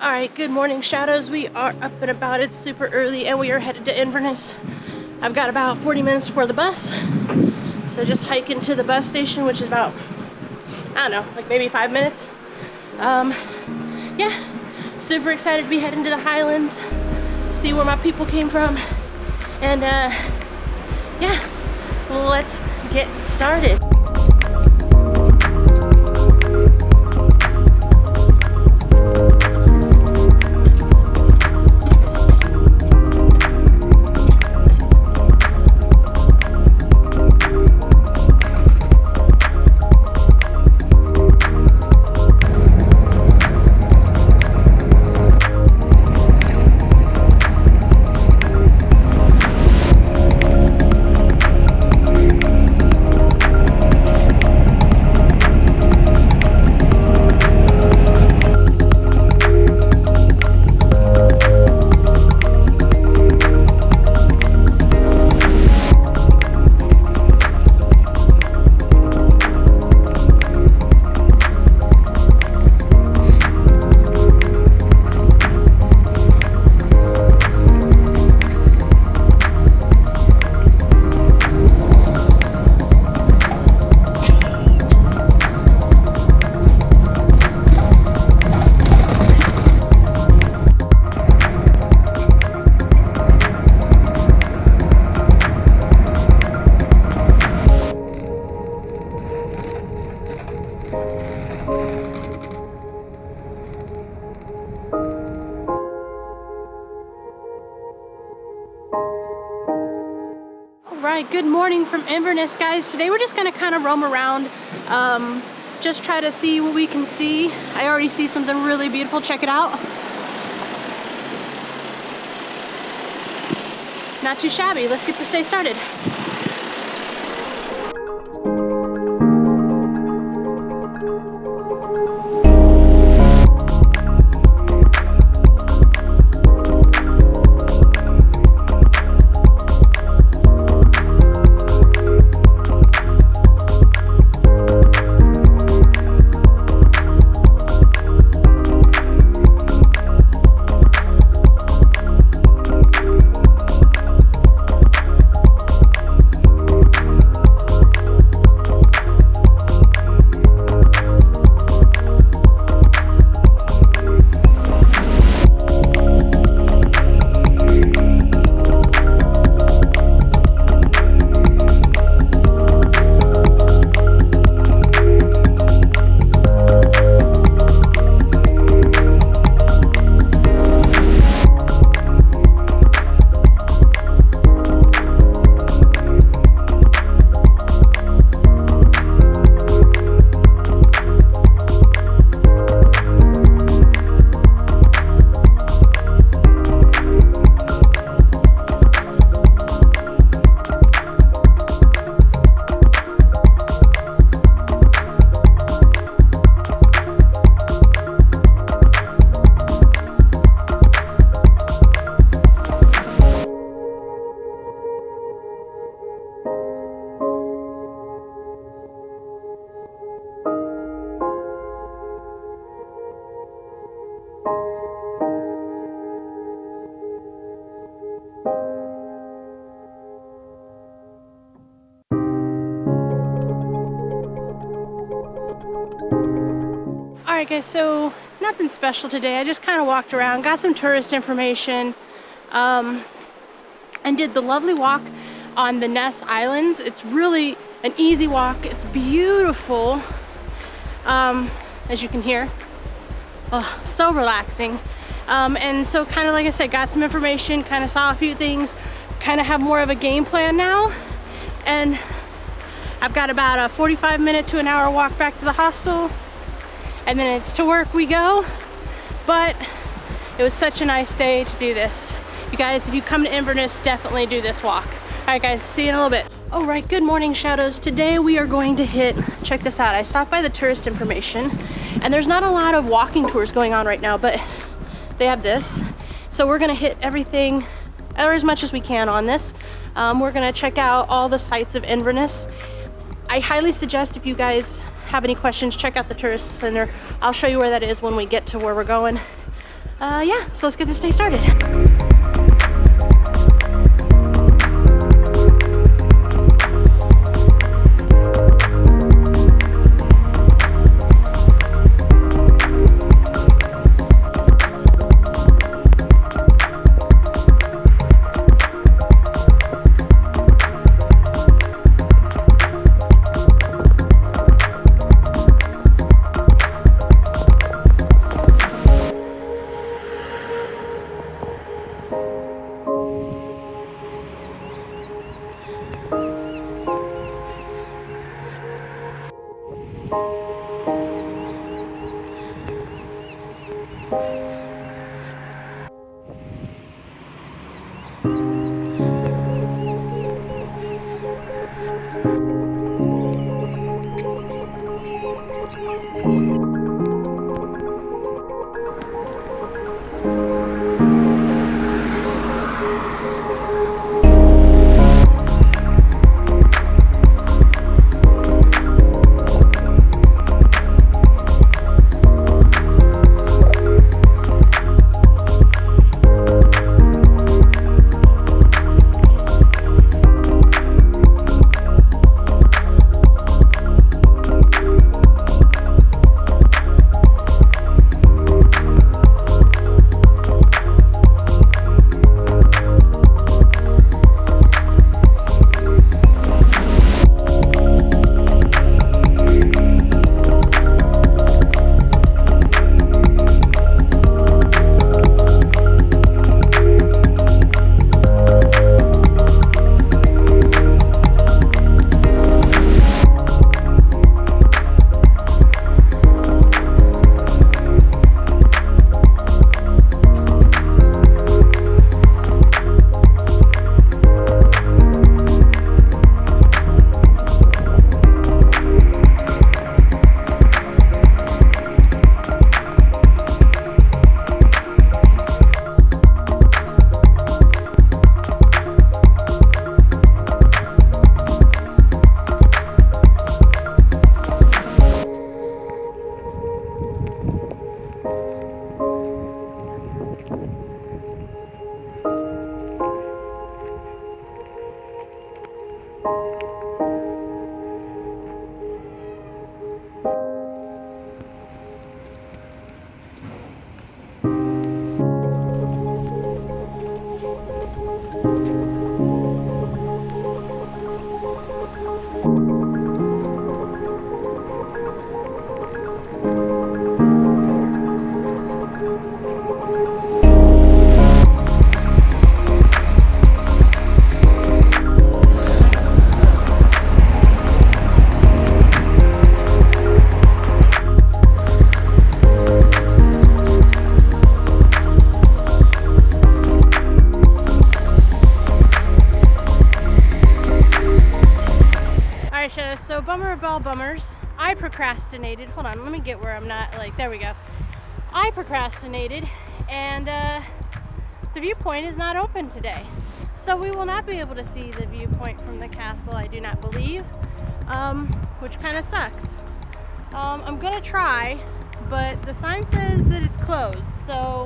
Alright, good morning shadows. We are up and about. It's super early and we are headed to Inverness. I've got about 40 minutes for the bus. So just hiking to the bus station, which is about, I don't know, like maybe 5 minutes. Yeah, super excited to be heading to the Highlands, see where my people came from. And yeah, let's get started. Alright, good morning from Inverness, guys. Today we're just gonna kind of roam around, just try to see what we can see. I already see something really beautiful. Check it out. Not too shabby. Let's get this day started. Alright guys, so nothing special today. I just kind of walked around, got some tourist information, and did the lovely walk on the Ness Islands. It's really an easy walk. It's beautiful, as you can hear. Oh, so relaxing. And so kind of like I said, got some information, kind of saw a few things, kind of have more of a game plan now. And I've got about a 45-minute to an hour walk back to the hostel. And then it's to work we go. But it was such a nice day to do this. You guys, if you come to Inverness, definitely do this walk. All right guys, see you in a little bit. All right, good morning shadows. Today we are going to hit, check this out. I stopped by the tourist information and there's not a lot of walking tours going on right now, but they have this. So we're gonna hit everything, or as much as we can on this. We're gonna check out all the sites of Inverness. I highly suggest if you guys have any questions, check out the tourist center. I'll show you where that is when we get to where we're going. Yeah, so let's get this day started. So bummer of all bummers, I procrastinated. Hold on, let me get where I'm not, like, there we go. I procrastinated, and the viewpoint is not open today. So we will not be able to see the viewpoint from the castle, I do not believe, which kind of sucks. I'm gonna try, but the sign says that it's closed, so